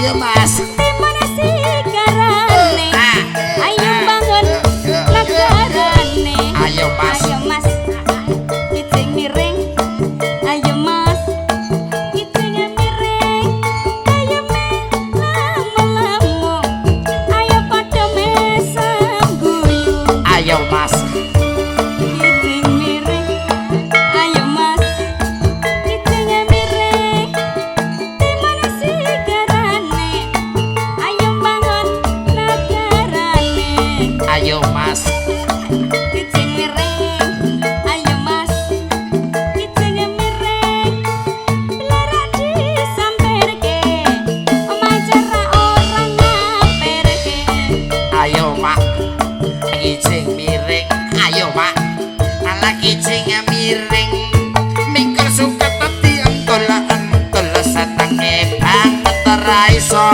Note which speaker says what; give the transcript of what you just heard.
Speaker 1: Ayo Mas.
Speaker 2: Dimana sih garane? Ayo bangun negarane.
Speaker 1: Ayo Mas.
Speaker 2: Ayo Mas. Kicing miring. Ayo Mas. Kicingnya miring. Ayo lama-lama. Ayo padha mesem guyu.
Speaker 1: Ayo Mas.
Speaker 2: Kicing miring. Ayo Mas. Kicingnya miring. Dimana sih garane? Ayo bangun negarane.
Speaker 1: Ayo Mas.
Speaker 2: Kicing miring, ayo Mas. Kicingnya miring, belara disamperke, omah cara orang ngamperke.
Speaker 1: Ayo Mak. Kicing miring. Ayo Mak. Ala kicingnya miring. Mikir suka tadi entol entol setengah banget ora iso